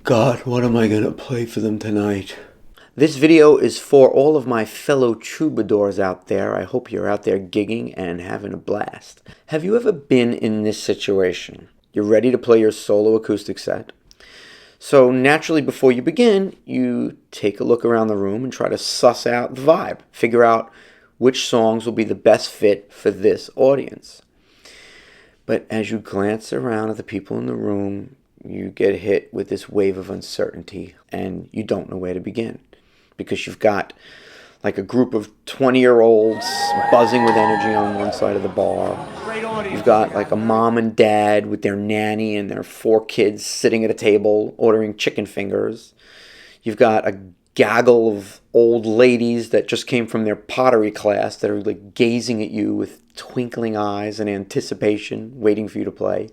God, what am I gonna play for them tonight? This video is for all of my fellow troubadours out there. I hope you're out there gigging and having a blast. Have you ever been in this situation? You're ready to play your solo acoustic set. So naturally, before you begin, you take a look around the room and try to suss out the vibe. Figure out which songs will be the best fit for this audience. But as you glance around at the people in the room, you get hit with this wave of uncertainty and you don't know where to begin. Because you've got like a group of 20-year-olds buzzing with energy on one side of the bar. You've got like a mom and dad with their nanny and their 4 kids sitting at a table ordering chicken fingers. You've got a gaggle of old ladies that just came from their pottery class that are like gazing at you with twinkling eyes and anticipation, waiting for you to play.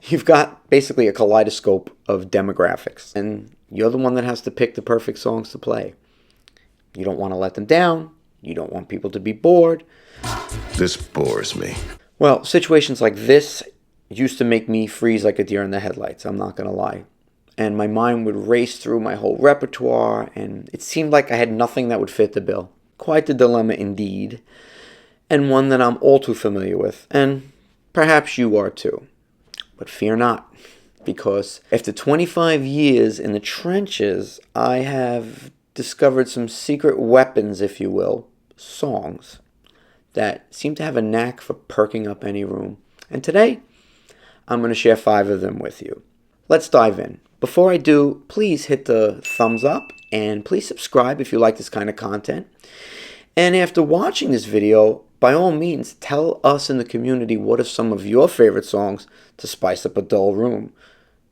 You've got basically a kaleidoscope of demographics, and you're the one that has to pick the perfect songs to play. You don't want to let them down. You don't want people to be bored. This bores me. Well, situations like this used to make me freeze like a deer in the headlights, I'm not going to lie. And my mind would race through my whole repertoire, and it seemed like I had nothing that would fit the bill. Quite the dilemma indeed, and one that I'm all too familiar with, and perhaps you are too. But fear not, because after 25 years in the trenches, I have discovered some secret weapons, if you will, songs, that seem to have a knack for perking up any room. And today, I'm going to share 5 of them with you. Let's dive in. Before I do, please hit the thumbs up and please subscribe if you like this kind of content. And after watching this video, by all means, tell us in the community what are some of your favorite songs to spice up a dull room.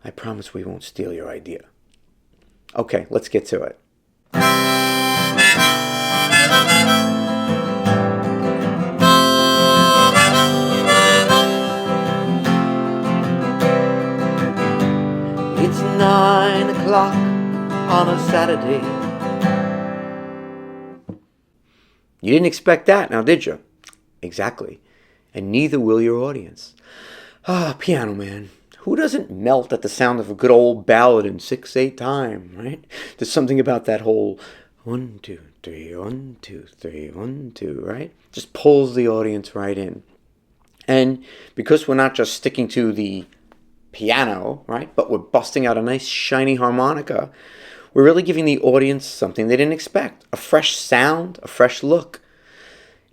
I promise we won't steal your idea. Okay, let's get to it. It's 9 o'clock on a Saturday. You didn't expect that, now did you? Exactly. And neither will your audience. Piano Man. Who doesn't melt at the sound of a good old ballad in 6/8 time, right? There's something about that whole 1, 2, 3, 1, 2, 3, 1, 2, right? Just pulls the audience right in. And because we're not just sticking to the piano, right, but we're busting out a nice shiny harmonica, we're really giving the audience something they didn't expect. A fresh sound, a fresh look.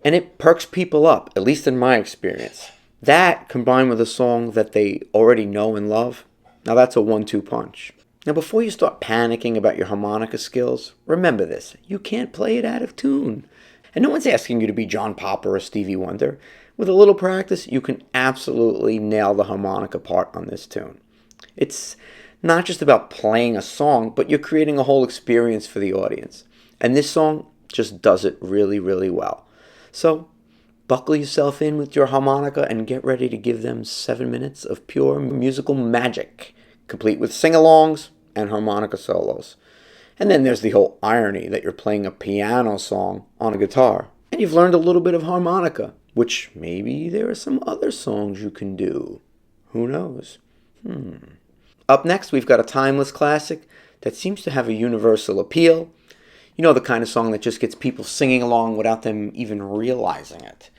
And it perks people up, at least in my experience. That, combined with a song that they already know and love, now that's a 1-2 punch. Now before you start panicking about your harmonica skills, remember this, you can't play it out of tune. And no one's asking you to be John Popper or Stevie Wonder. With a little practice, you can absolutely nail the harmonica part on this tune. It's not just about playing a song, but you're creating a whole experience for the audience. And this song just does it really, really well. So, buckle yourself in with your harmonica and get ready to give them 7 minutes of pure musical magic, complete with sing-alongs and harmonica solos. And then there's the whole irony that you're playing a piano song on a guitar. And you've learned a little bit of harmonica, which maybe there are some other songs you can do. Who knows? Up next, we've got a timeless classic that seems to have a universal appeal. You know, the kind of song that just gets people singing along without them even realizing it.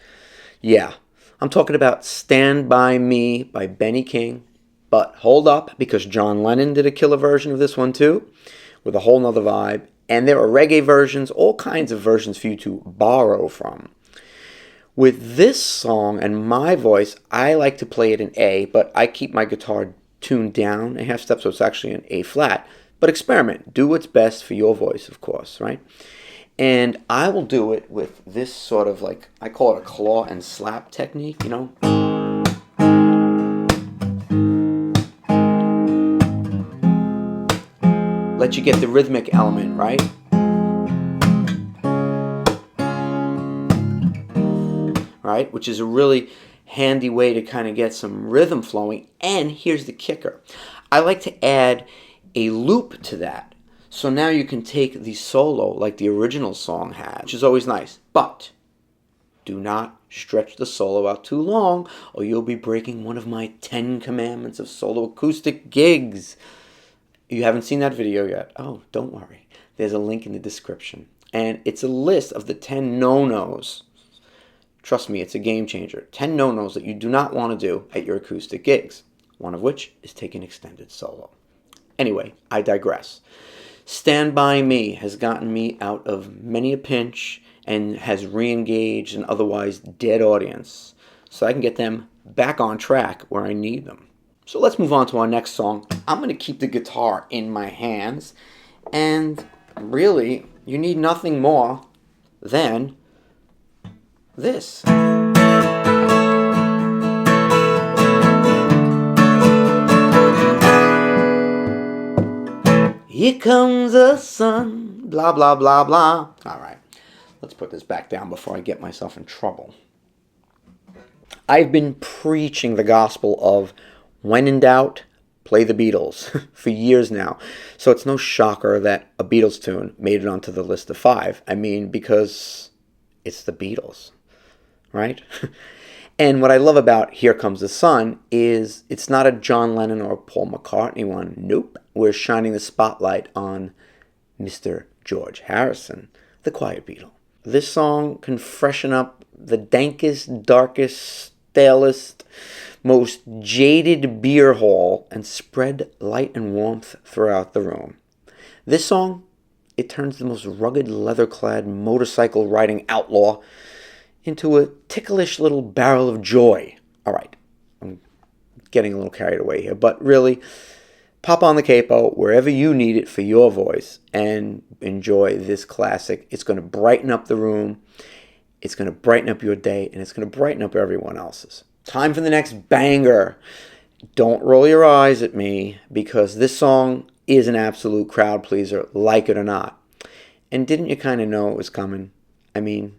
Yeah, I'm talking about Stand By Me by Benny King. But hold up, because John Lennon did a killer version of this one too, with a whole nother vibe. And there are reggae versions, all kinds of versions for you to borrow from. With this song and my voice, I like to play it in A, but I keep my guitar tuned down a half step, so it's actually an A flat. But experiment. Do what's best for your voice, of course, right? And I will do it with this sort of like, I call it a claw and slap technique, you know? Let you get the rhythmic element, right? Right? Which is a really handy way to kind of get some rhythm flowing. And here's the kicker. I like to add a loop to that. So now you can take the solo like the original song had, which is always nice. But do not stretch the solo out too long or you'll be breaking one of my 10 commandments of solo acoustic gigs. You haven't seen that video yet? Oh, don't worry. There's a link in the description. And it's a list of the 10 no-nos. Trust me, it's a game changer. 10 no-nos that you do not want to do at your acoustic gigs. One of which is take an extended solo. Anyway, I digress. Stand By Me has gotten me out of many a pinch and has re-engaged an otherwise dead audience so I can get them back on track where I need them. So let's move on to our next song. I'm going to keep the guitar in my hands, and really, you need nothing more than this. Here comes the sun, blah, blah, blah, blah. All right, let's put this back down before I get myself in trouble. I've been preaching the gospel of when in doubt, play the Beatles for years now. So it's no shocker that a Beatles tune made it onto the list of 5. I mean, because it's the Beatles, right? And what I love about Here Comes the Sun is it's not a John Lennon or Paul McCartney one. Nope. We're shining the spotlight on Mr. George Harrison, the Quiet Beatle. This song can freshen up the dankest, darkest, stalest, most jaded beer hall and spread light and warmth throughout the room. This song, it turns the most rugged, leather-clad, motorcycle-riding outlaw into a ticklish little barrel of joy. All right, I'm getting a little carried away here, but really, pop on the capo wherever you need it for your voice and enjoy this classic. It's going to brighten up the room, it's going to brighten up your day, and it's going to brighten up everyone else's. Time for the next banger. Don't roll your eyes at me, because this song is an absolute crowd pleaser, like it or not. And didn't you kind of know it was coming? I mean,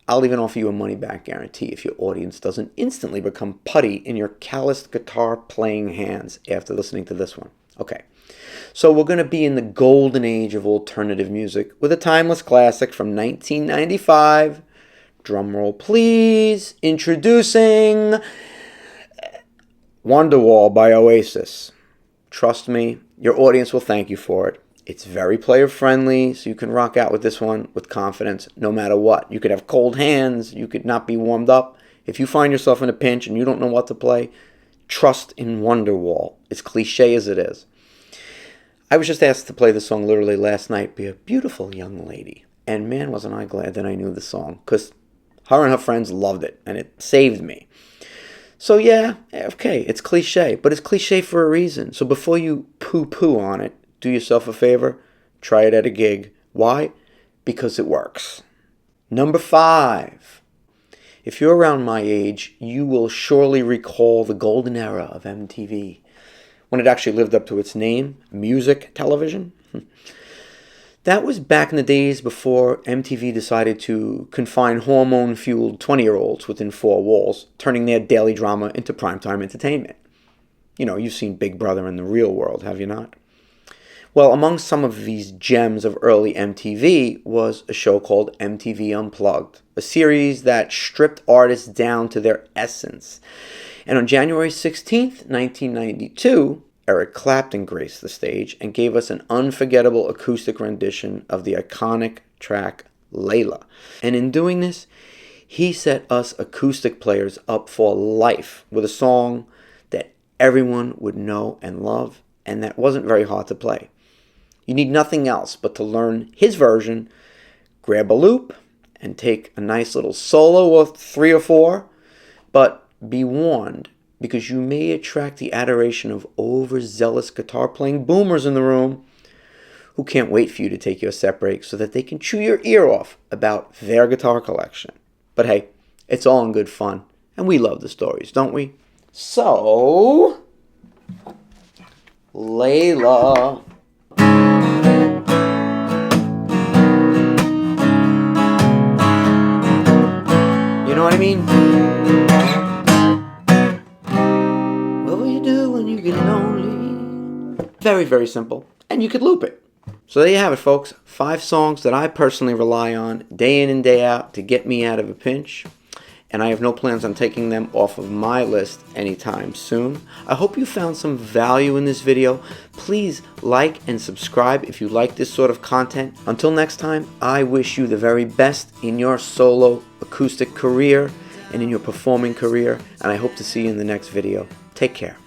I'll even offer you a money-back guarantee if your audience doesn't instantly become putty in your calloused guitar-playing hands after listening to this one. Okay, so we're going to be in the golden age of alternative music with a timeless classic from 1995. Drum roll, please. Introducing Wonderwall by Oasis. Trust me, your audience will thank you for it. It's very player-friendly, so you can rock out with this one with confidence no matter what. You could have cold hands. You could not be warmed up. If you find yourself in a pinch and you don't know what to play, trust in Wonderwall. As cliche as it is. I was just asked to play this song literally last night by a beautiful young lady. And man, wasn't I glad that I knew the song, because her and her friends loved it, and it saved me. So yeah, okay, it's cliche, but it's cliche for a reason. So before you poo-poo on it, do yourself a favor, try it at a gig. Why? Because it works. Number 5. If you're around my age, you will surely recall the golden era of MTV, when it actually lived up to its name, music television. That was back in the days before MTV decided to confine hormone-fueled 20-year-olds within 4 walls, turning their daily drama into primetime entertainment. You know, you've seen Big Brother in the real world, have you not? Well, among some of these gems of early MTV was a show called MTV Unplugged, a series that stripped artists down to their essence. And on January 16th, 1992, Eric Clapton graced the stage and gave us an unforgettable acoustic rendition of the iconic track Layla. And in doing this, he set us acoustic players up for life with a song that everyone would know and love, and that wasn't very hard to play. You need nothing else but to learn his version, grab a loop, and take a nice little solo of 3 or 4, but be warned, because you may attract the adoration of overzealous guitar-playing boomers in the room who can't wait for you to take your set break so that they can chew your ear off about their guitar collection. But hey, it's all in good fun, and we love the stories, don't we? So, Layla. You know what I mean? What will you do when you get lonely? Very, very simple. And you could loop it. So there you have it, folks. 5 songs that I personally rely on day in and day out to get me out of a pinch. and I have no plans on taking them off of my list anytime soon. I hope you found some value in this video. Please like and subscribe if you like this sort of content. Until next time, I wish you the very best in your solo acoustic career and in your performing career, and I hope to see you in the next video. Take care.